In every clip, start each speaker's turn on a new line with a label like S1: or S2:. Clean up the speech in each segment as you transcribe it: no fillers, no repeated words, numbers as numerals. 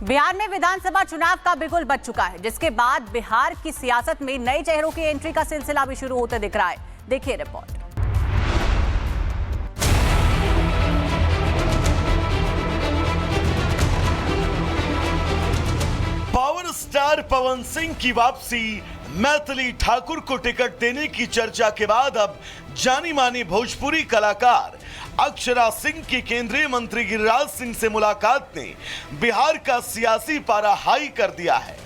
S1: बिहार में विधानसभा चुनाव का बिगुल बज चुका है, जिसके बाद बिहार की सियासत में नए चेहरों की एंट्री का सिलसिला भी शुरू होते दिख रहा है। देखिए report.
S2: Power star Pawan Singh की वापसी, मैथिली ठाकुर को टिकट देने की चर्चा के बाद अब जानी मानी भोजपुरी कलाकार अक्षरा सिंह की केंद्रीय मंत्री गिरिराज सिंह से मुलाकात ने बिहार का सियासी पारा हाई कर दिया है।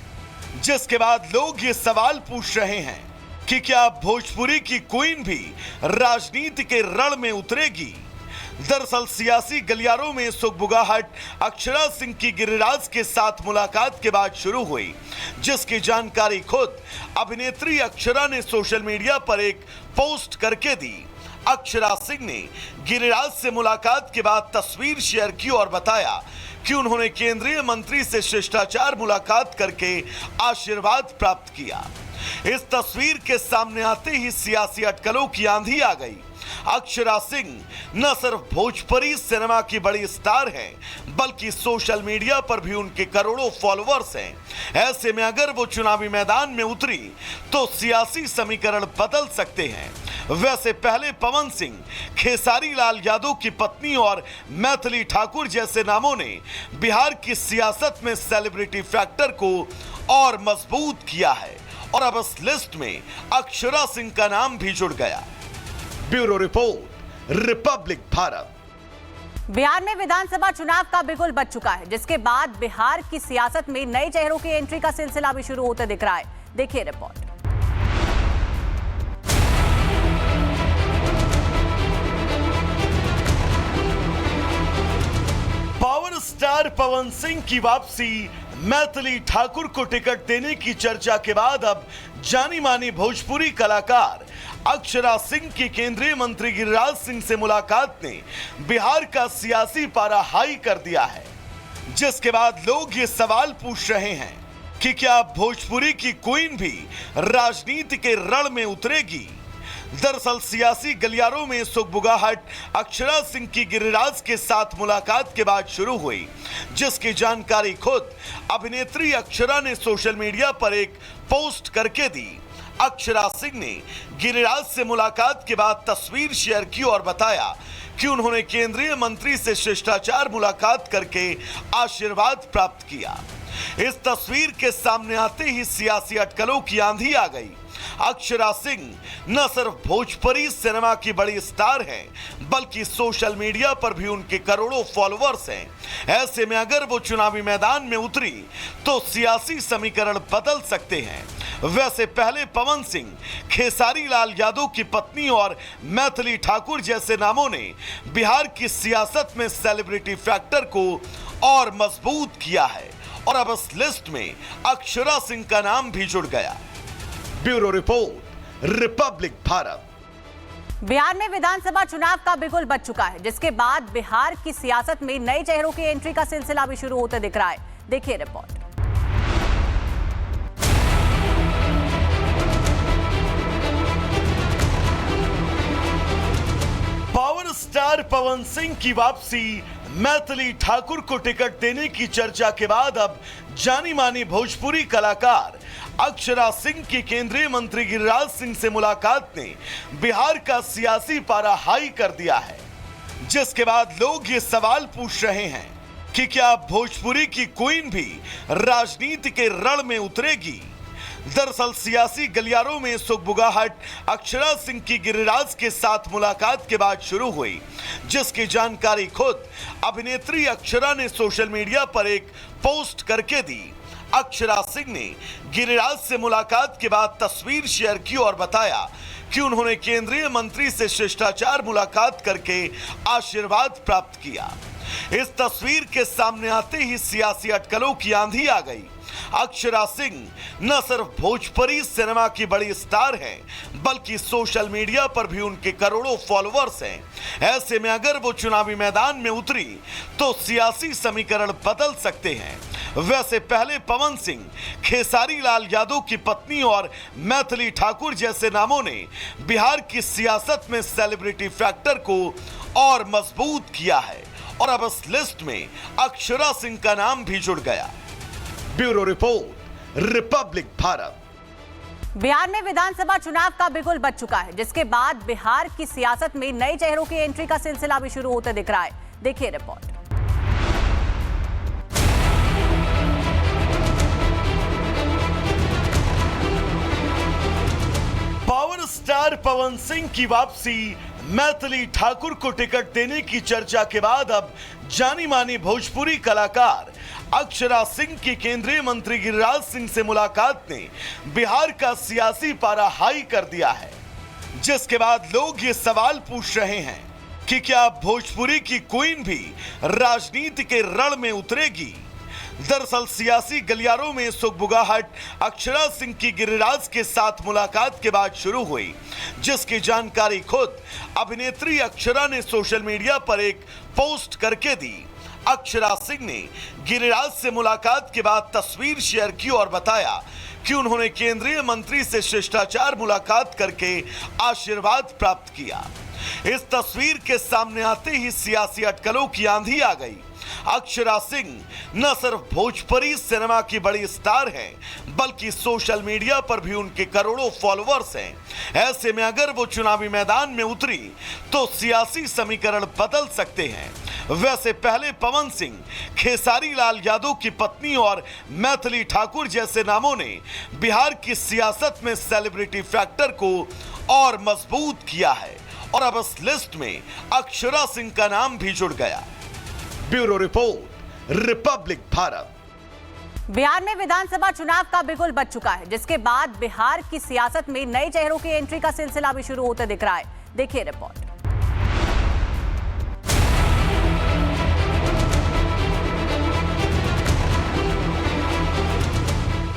S2: जिसके बाद लोग ये सवाल पूछ रहे हैं कि क्या भोजपुरी की क्वीन भी राजनीति के रण में उतरेगी। दरअसल सियासी गलियारों में सुगबुगाहट अक्षरा सिंह की गिरिराज के साथ मुलाकात के बाद शुरू हुई, जिसकी जानकारी खुद अभिनेत्री अक्षरा ने सोशल मीडिया पर एक पोस्ट करके दी। अक्षरा सिंह ने गिरिराज से मुलाकात के बाद तस्वीर शेयर की और बताया कि उन्होंने केंद्रीय मंत्री से शिष्टाचार मुलाकात करके आशीर्वाद प्राप्त किया। इस तस्वीर के सामने आते ही सियासी अटकलों की आंधी आ गई। अक्षरा सिंह न सिर्फ भोजपुरी सिनेमा की बड़ी स्टार हैं, बल्कि सोशल मीडिया पर भी उनके करोड़ों फॉलोअर्स हैं। ऐसे में अगर वो चुनावी मैदान में उतरी तो सियासी समीकरण बदल सकते हैं। वैसे पहले पवन सिंह, खेसारी लाल यादव की पत्नी और मैथिली ठाकुर जैसे नामों ने बिहार की सियासत में सेलिब्रिटी फैक्टर को और मजबूत किया है और अब इस लिस्ट में अक्षरा सिंह का नाम भी जुड़ गया। Bureau report, Republic Bharat.
S1: Bihar में विधानसभा चुनाव का बिगुल बज चुका है, जिसके बाद बिहार की सियासत में नए चेहरों की एंट्री का सिलसिला भी शुरू होते दिख रहा है। देखिए report.
S2: Power star Pawan Singh की वापसी, मैथिली ठाकुर को टिकट देने की चर्चा के बाद अब जानी मानी भोजपुरी कलाकार अक्षरा सिंह की केंद्रीय मंत्री गिरिराज सिंह से मुलाकात ने बिहार का सियासी पारा हाई कर दिया है। जिसके बाद लोग ये सवाल पूछ रहे हैं कि क्या भोजपुरी की क्वीन भी राजनीति के रण में उतरेगी। दरअसल सियासी गलियारों में सुगबुगाहट अक्षरा सिंह की गिरिराज के साथ मुलाकात के बाद शुरू हुई, जिसकी जानकारी खुद अभिनेत्री अक्षरा ने सोशल मीडिया पर एक पोस्ट करके दी। अक्षरा सिंह ने गिरिराज से मुलाकात के बाद तस्वीर शेयर की और बताया कि उन्होंने केंद्रीय मंत्री से शिष्टाचार मुलाकात करके आशीर्वाद प्राप्त किया। इस तस्वीर के सामने आते ही सियासी अटकलों की आंधी आ गई। अक्षरा सिंह न सिर्फ भोजपुरी सिनेमा की बड़ी स्टार हैं, बल्कि सोशल मीडिया पर भी उनके करोड़ों फॉलोअर्स हैं। ऐसे में अगर वो चुनावी मैदान में उतरी तो सियासी समीकरण बदल सकते हैं। वैसे पहले पवन सिंह, खेसारी लाल यादव की पत्नी और मैथिली ठाकुर जैसे नामों ने बिहार की सियासत में सेलिब्रिटी फैक्टर को और मजबूत किया है और अब इस लिस्ट में अक्षरा सिंह का नाम भी जुड़ गया। Bureau report, Republic Bharat.
S1: Bihar में विधानसभा चुनाव का बिगुल बज चुका है, जिसके बाद बिहार की सियासत में नए चेहरों की एंट्री का सिलसिला भी शुरू होते दिख रहा है। देखिए report.
S2: Power star Pawan Singh की वापसी, मैथिली ठाकुर को टिकट देने की चर्चा के बाद अब जानी मानी भोजपुरी कलाकार अक्षरा सिंह की केंद्रीय मंत्री गिरिराज सिंह से मुलाकात ने बिहार का सियासी पारा हाई कर दिया है। जिसके बाद लोग ये सवाल पूछ रहे हैं कि क्या भोजपुरी की क्वीन भी राजनीति के रण में उतरेगी। दरअसल सियासी गलियारों में सुगबुगाहट अक्षरा सिंह की गिरिराज के साथ मुलाकात के बाद शुरू हुई, जिसकी जानकारी खुद अभिनेत्री अक्षरा ने सोशल मीडिया पर एक पोस्ट करके दी। अक्षरा सिंह ने गिरिराज से मुलाकात के बाद तस्वीर शेयर की और बताया कि उन्होंने केंद्रीय मंत्री से शिष्टाचार मुलाकात करके आशीर्वाद प्राप्त किया। इस तस्वीर के सामने आते ही सियासी अटकलों की आंधी आ गई। अक्षरा सिंह न सिर्फ भोजपुरी सिनेमा की बड़ी स्टार हैं, बल्कि सोशल मीडिया पर भी उनके करोड़ों फॉलोअर्स हैं। ऐसे में अगर वो चुनावी मैदान में उतरी तो सियासी समीकरण बदल सकते हैं। वैसे पहले पवन सिंह, खेसारी लाल यादव की पत्नी और मैथिली ठाकुर जैसे नामों ने बिहार की सियासत में सेलिब्रिटी फैक्टर को और मजबूत किया है और अब इस लिस्ट में अक्षरा सिंह का नाम भी जुड़ गया। Bureau report, Republic Bharat.
S1: Bihar में विधानसभा चुनाव का बिगुल बज चुका है, जिसके बाद बिहार की सियासत में नए चेहरों की एंट्री का सिलसिला भी शुरू होते दिख रहा है। देखिए report.
S2: Power star Pawan Singh की वापसी, मैथिली ठाकुर को टिकट देने की चर्चा के बाद अब जानी मानी भोजपुरी कलाकार अक्षरा सिंह की केंद्रीय मंत्री गिरिराज सिंह से मुलाकात ने बिहार का सियासी पारा हाई कर दिया है, जिसके बाद लोग ये सवाल पूछ रहे हैं कि क्या भोजपुरी की क्वीन भी राजनीति के रण में उतरेगी। दरअसल सियासी गलियारों में सुगबुगाहट अक्षरा सिंह की गिरिराज के साथ मुलाकात के बाद शुरू हुई, जिसकी जानकारी खुद अभिनेत्री अक्षरा ने सोशल मीडिया पर एक पोस्ट करके दी। अक्षरा सिंह ने गिरिराज से मुलाकात के बाद तस्वीर शेयर की और बताया कि उन्होंने केंद्रीय मंत्री से शिष्टाचार मुलाकात करके आशीर्वाद प्राप्त किया। इस तस्वीर के सामने आते ही सियासी अटकलों की आंधी आ गई। अक्षरा सिंह न सिर्फ भोजपुरी सिनेमा की बड़ी स्टार हैं, बल्कि सोशल मीडिया पर भी उनके करोड़ों फॉलोअर्स हैं। ऐसे में अगर वो चुनावी मैदान में उतरी तो सियासी समीकरण बदल सकते हैं। वैसे पहले पवन सिंह, खेसारी लाल यादव की पत्नी और मैथिली ठाकुर जैसे नामों ने बिहार की सियासत में सेलिब्रिटी फैक्टर को और मजबूत किया है और अब इस लिस्ट में अक्षरा सिंह का नाम भी जुड़ गया। Bureau report, Republic Bharat.
S1: Bihar में विधानसभा चुनाव का बिगुल बज चुका है, जिसके बाद बिहार की सियासत में नए चेहरों की एंट्री का सिलसिला भी शुरू होते दिख रहा है। देखिए report.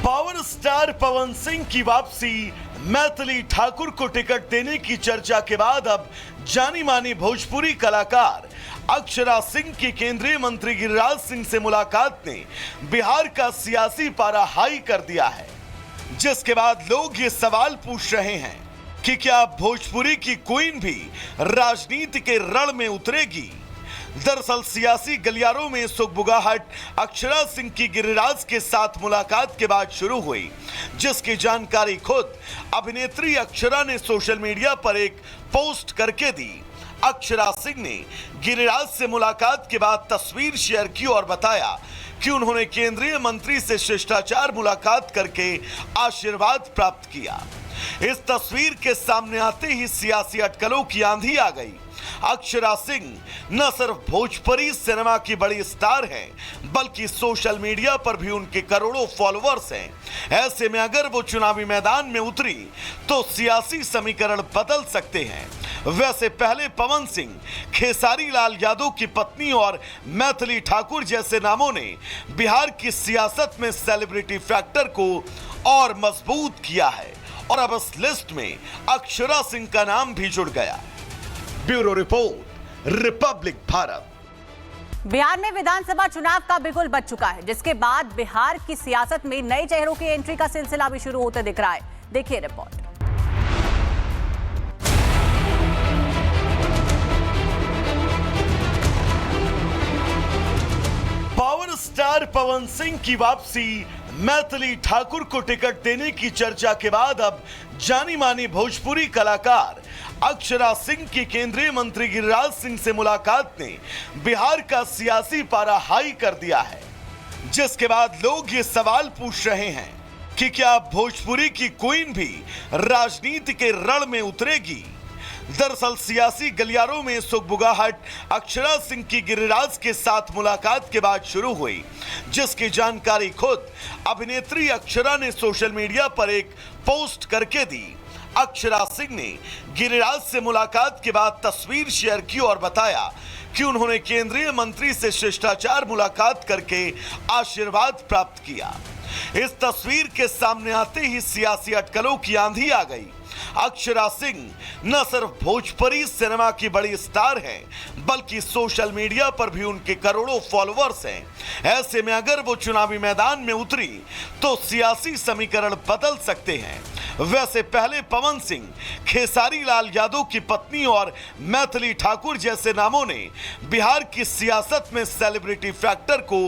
S2: Power star Pawan Singh की वापसी, मैथिली ठाकुर को टिकट देने की चर्चा के बाद अब जानी मानी भोजपुरी कलाकार अक्षरा सिंह की केंद्रीय मंत्री गिरिराज सिंह से मुलाकात ने बिहार का सियासी पारा हाई कर दिया है, जिसके बाद लोग ये सवाल पूछ रहे हैं कि क्या भोजपुरी की क्वीन भी राजनीति के रण में उतरेगी। दरअसल सियासी गलियारों में सुगबुगाहट अक्षरा सिंह की गिरिराज के साथ मुलाकात के बाद शुरू हुई, जिसकी जानकारी खुद अभिनेत्री अक्षरा ने सोशल मीडिया पर एक पोस्ट करके दी। अक्षरा सिंह ने गिरिराज से मुलाकात के बाद तस्वीर शेयर की और बताया कि उन्होंने केंद्रीय मंत्री से शिष्टाचार मुलाकात करके आशीर्वाद प्राप्त किया। इस तस्वीर के सामने आते ही सियासी अटकलों की आंधी आ गई। अक्षरा सिंह न सिर्फ भोजपुरी सिनेमा की बड़ी स्टार हैं, बल्कि सोशल मीडिया पर भी उनके करोड़ों फॉलोअर्स हैं। ऐसे में अगर वो चुनावी मैदान में उतरी तो सियासी समीकरण बदल सकते हैं। वैसे पहले पवन सिंह, खेसारी लाल यादव की पत्नी और मैथिली ठाकुर जैसे नामों ने बिहार की सियासत में सेलिब्रिटी फैक्टर को और मजबूत किया है और अब इस लिस्ट में अक्षरा सिंह का नाम भी जुड़ गया। Bureau report, Republic Bharat.
S1: Bihar में विधानसभा चुनाव का बिगुल बज चुका है, जिसके बाद बिहार की सियासत में नए चेहरों की एंट्री का सिलसिला भी शुरू होते दिख रहा है। देखिए report.
S2: Power star Pawan Singh की वापसी, मैथिली ठाकुर को टिकट देने की चर्चा के बाद अब जानी मानी भोजपुरी कलाकार अक्षरा सिंह की केंद्रीय मंत्री गिरिराज सिंह से मुलाकात ने बिहार का सियासी पारा हाई कर दिया है, जिसके बाद लोग ये सवाल पूछ रहे हैं कि क्या भोजपुरी की क्वीन भी राजनीति के रण में उतरेगी। दरअसल सियासी गलियारों में सुगबुगाहट अक्षरा सिंह की गिरिराज के साथ मुलाकात के बाद शुरू हुई, जिसकी जानकारी खुद अभिनेत्री अक्षरा ने सोशल मीडिया पर एक पोस्ट करके दी। अक्षरा सिंह ने गिरिराज से मुलाकात के बाद तस्वीर शेयर की और बताया कि उन्होंने केंद्रीय मंत्री से शिष्टाचार मुलाकात करके आशीर्वाद प्राप्त किया। इस तस्वीर के सामने आते ही सियासी अटकलों की आंधी आ गई। अक्षरा सिंह न सिर्फ भोजपुरी सिनेमा की बड़ी स्टार हैं, बल्कि सोशल मीडिया पर भी उनके करोड़ों फॉलोअर्स हैं। ऐसे में अगर वो चुनावी मैदान में उतरी तो सियासी समीकरण बदल सकते हैं। वैसे पहले पवन सिंह, खेसारी लाल यादव की पत्नी और मैथिली ठाकुर जैसे नामों ने बिहार की सियासत में सेलिब्रिटी फैक्टर को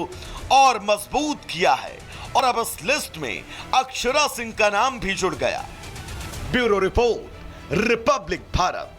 S2: और मजबूत किया है और अब इस लिस्ट में अक्षरा सिंह का नाम भी जुड़ गया। Bureau report, Republic Bharat.